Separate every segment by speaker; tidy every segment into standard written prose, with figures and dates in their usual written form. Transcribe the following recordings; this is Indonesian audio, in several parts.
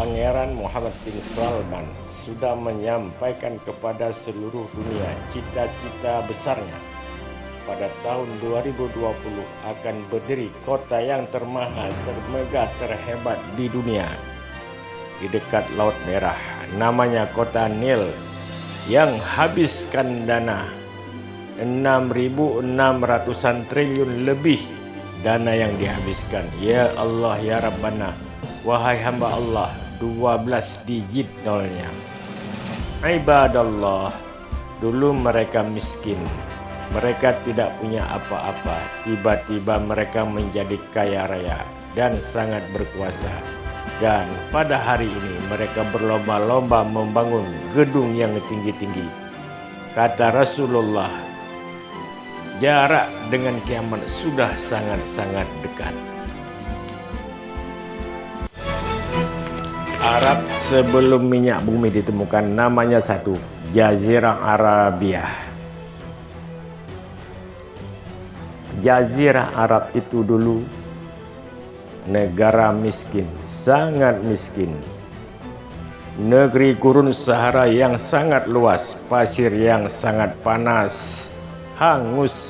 Speaker 1: Pangeran Muhammad bin Salman sudah menyampaikan kepada seluruh dunia cita-cita besarnya. Pada tahun 2020 akan berdiri kota yang termahal, termegah, terhebat di dunia. Di dekat Laut Merah, namanya Kota Nil, yang habiskan dana 6.600-an triliun lebih dana yang dihabiskan. Ya Allah, ya Rabbana, wahai hamba Allah, 12 digit nolnya. Ibadallah, dulu mereka miskin, mereka tidak punya apa-apa, tiba-tiba mereka menjadi kaya raya dan sangat berkuasa. Dan pada hari ini mereka berlomba-lomba membangun gedung yang tinggi-tinggi. Kata Rasulullah, jarak dengan kiamat sudah sangat-sangat dekat. Arab sebelum minyak bumi ditemukan namanya satu, Jazirah Arabiah. Jazirah Arab itu dulu negara miskin, sangat miskin. Negeri gurun Sahara yang sangat luas, pasir yang sangat panas, hangus,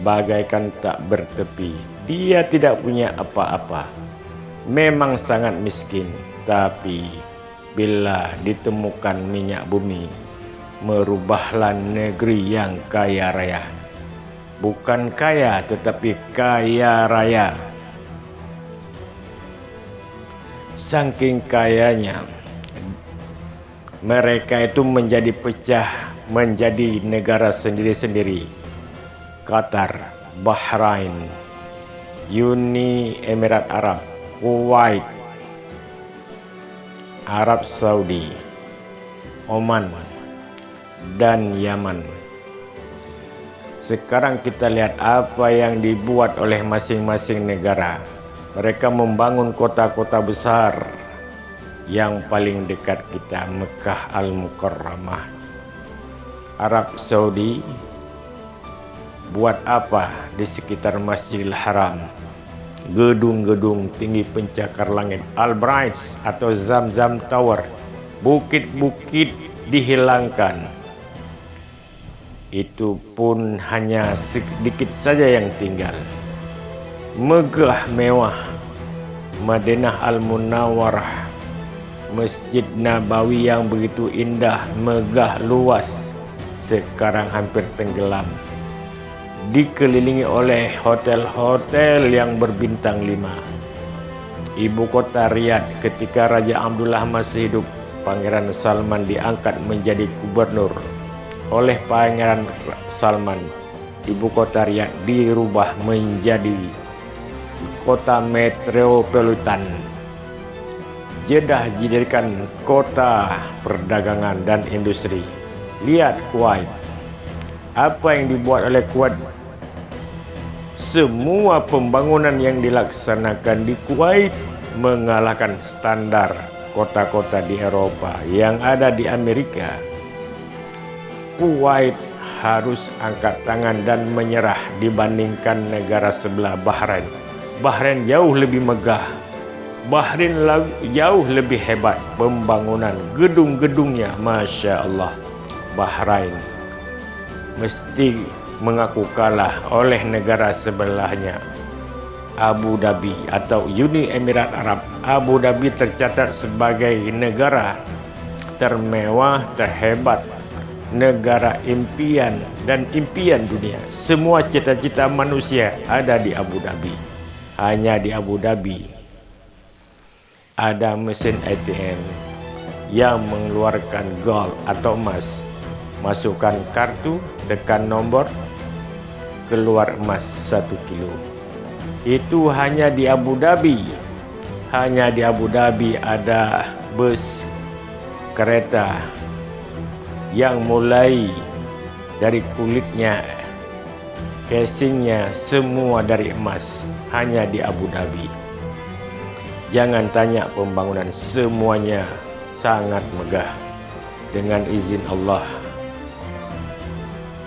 Speaker 1: bagaikan tak bertepi. Dia tidak punya apa-apa, memang sangat miskin. Tapi bila ditemukan minyak bumi, merubahlah negeri yang kaya raya. Bukan kaya, tetapi kaya raya. Saking kayanya, mereka itu menjadi pecah, menjadi negara sendiri-sendiri. Qatar, Bahrain, Uni Emirat Arab, Kuwait, Arab Saudi, Oman, dan Yaman. Sekarang kita lihat apa yang dibuat oleh masing-masing negara. Mereka membangun kota-kota besar. Yang paling dekat kita, Mekah Al-Mukarramah. Arab Saudi buat apa di sekitar Masjidil Haram? Gedung-gedung tinggi pencakar langit, Al-Bright atau Zam-Zam Tower. Bukit-bukit dihilangkan. Itu pun hanya sedikit saja yang tinggal. Megah mewah Madinah Al-Munawwarah, Masjid Nabawi yang begitu indah, megah, luas, sekarang hampir tenggelam. Dikelilingi oleh hotel-hotel yang berbintang 5. Ibu kota Riyadh ketika Raja Abdullah masih hidup, Pangeran Salman diangkat menjadi gubernur. Oleh Pangeran Salman, ibu kota Riyadh dirubah menjadi kota metropolitan. Jeddah dijadikan kota perdagangan dan industri. Lihat Kuwait, apa yang dibuat oleh Kuwait. Semua pembangunan yang dilaksanakan di Kuwait mengalahkan standar kota-kota di Eropa yang ada di Amerika. Kuwait harus angkat tangan dan menyerah dibandingkan negara sebelah Bahrain. Bahrain jauh lebih megah. Bahrain jauh lebih hebat pembangunan gedung-gedungnya, Masya Allah. Bahrain mesti mengaku kalah oleh negara sebelahnya, Abu Dhabi atau Uni Emirat Arab. Abu Dhabi tercatat sebagai negara termewah, terhebat, negara impian dan impian dunia. Semua cita-cita manusia ada di Abu Dhabi. Hanya di Abu Dhabi ada mesin ATM yang mengeluarkan gold atau emas. Masukkan kartu, tekan nomor, keluar emas 1 kilo. Itu hanya di Abu Dhabi. Hanya di Abu Dhabi ada bus kereta yang mulai dari kulitnya, casingnya, semua dari emas. Hanya di Abu Dhabi. Jangan tanya pembangunan, semuanya sangat megah. Dengan izin Allah,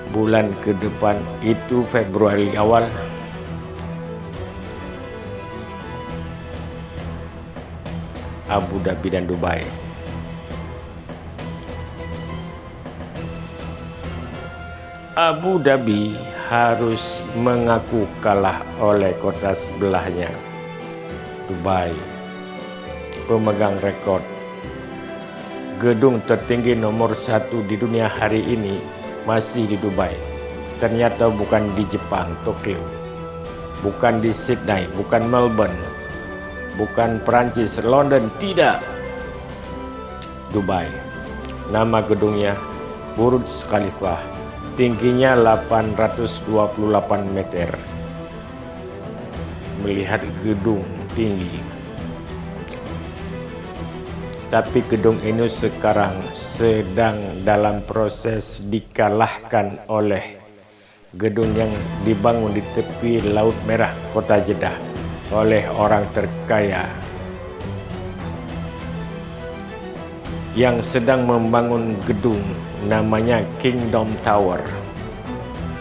Speaker 1: bulan ke depan itu Februari awal, Abu Dhabi dan Dubai. Abu Dhabi harus mengaku kalah oleh kota sebelahnya, Dubai, pemegang rekor gedung tertinggi nomor 1 di dunia hari ini masih di Dubai. Ternyata bukan di Jepang, Tokyo, bukan di Sydney, bukan Melbourne, bukan Perancis, London, tidak. Dubai. Nama gedungnya Burj Khalifa, tingginya 828 meter. Melihat gedung tinggi. Tapi gedung ini sekarang sedang dalam proses dikalahkan oleh gedung yang dibangun di tepi Laut Merah, Kota Jeddah, oleh orang terkaya yang sedang membangun gedung namanya Kingdom Tower.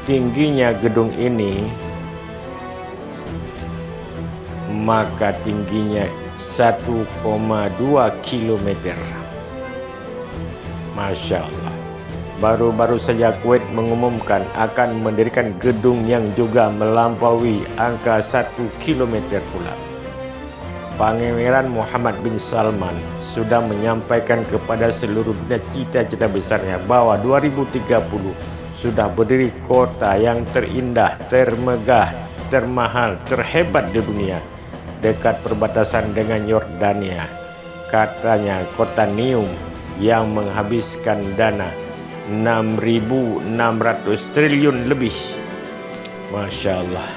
Speaker 1: Tingginya gedung ini, maka tingginya 1,2 kilometer. Masya Allah. Baru-baru saja Kuwait mengumumkan akan mendirikan gedung yang juga melampaui angka 1 kilometer pula. Pangeran Muhammad bin Salman sudah menyampaikan kepada seluruh dunia cita-cita besarnya bahwa 2030 sudah berdiri kota yang terindah, termegah, termahal, terhebat di dunia, dekat perbatasan dengan Yordania. Katanya kota Neom yang menghabiskan dana 6.600 triliun lebih. Masya Allah.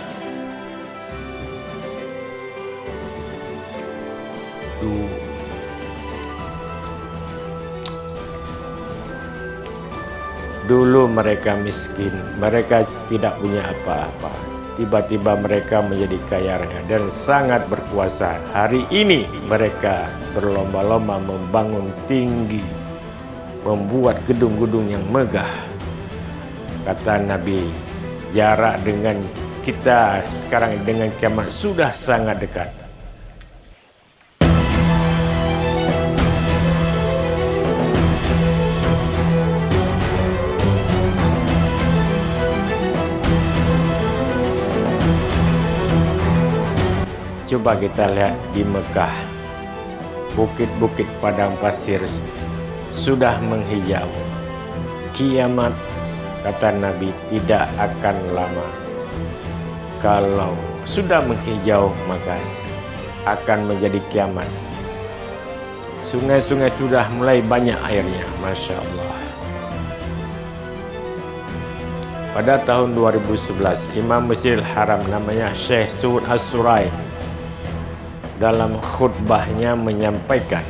Speaker 1: Dulu mereka miskin, mereka tidak punya apa-apa. Tiba-tiba mereka menjadi kaya raya dan sangat berkuasa. Hari ini mereka berlomba-lomba membangun tinggi, membuat gedung-gedung yang megah. Kata Nabi, jarak dengan kita sekarang dengan kiamat sudah sangat dekat. Coba kita lihat di Mekah, bukit-bukit padang pasir sudah menghijau. Kiamat, kata Nabi, tidak akan lama. Kalau sudah menghijau, maka akan menjadi kiamat. Sungai-sungai sudah mulai banyak airnya. Masya Allah. Pada tahun 2011, Imam Masjidil Haram namanya Syekh Suud As-Surai dalam khutbahnya menyampaikan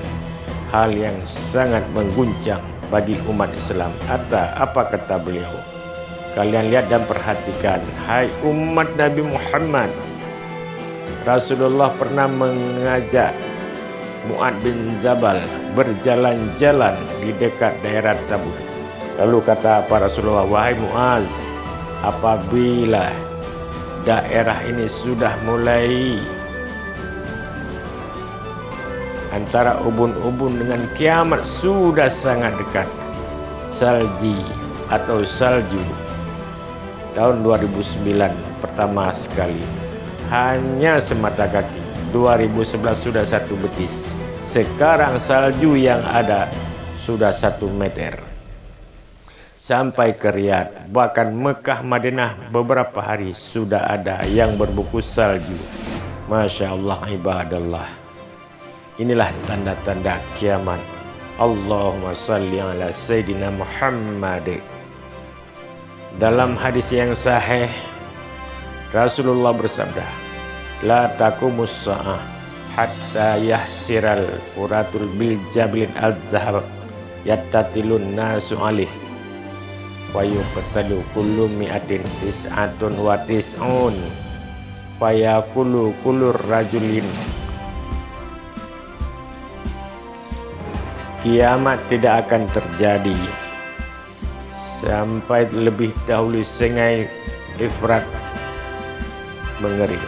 Speaker 1: hal yang sangat mengguncang bagi umat Islam. Apa kata beliau? Kalian lihat dan perhatikan, hai umat Nabi Muhammad. Rasulullah pernah mengajak Mu'adz bin Jabal berjalan-jalan di dekat daerah Tabuk. Lalu kata apa Rasulullah, wahai Mu'adz, apabila daerah ini sudah mulai antara ubun-ubun dengan kiamat sudah sangat dekat, salji atau salju tahun 2009 pertama sekali hanya semata kaki, 2011 sudah 1 betis, sekarang salju yang ada sudah 1 meter sampai ke Riyadh, bahkan Mekah, Madinah beberapa hari sudah ada yang berbungkus salju. Masya Allah, ibadallah. Inilah tanda-tanda kiamat. Allahumma salli ala Sayyidina Muhammad. Dalam hadis yang sahih, Rasulullah bersabda, la taqumus sa'ah hatta yahsiral furatul bil jabilin al-zahab yattatilun nasu alih wa yuqtalu kullu mi'atin tis'atun wa tis'un fayaqulu kullu rajulin. Kiamat tidak akan terjadi sampai lebih dahulu sungai Efrat mengering.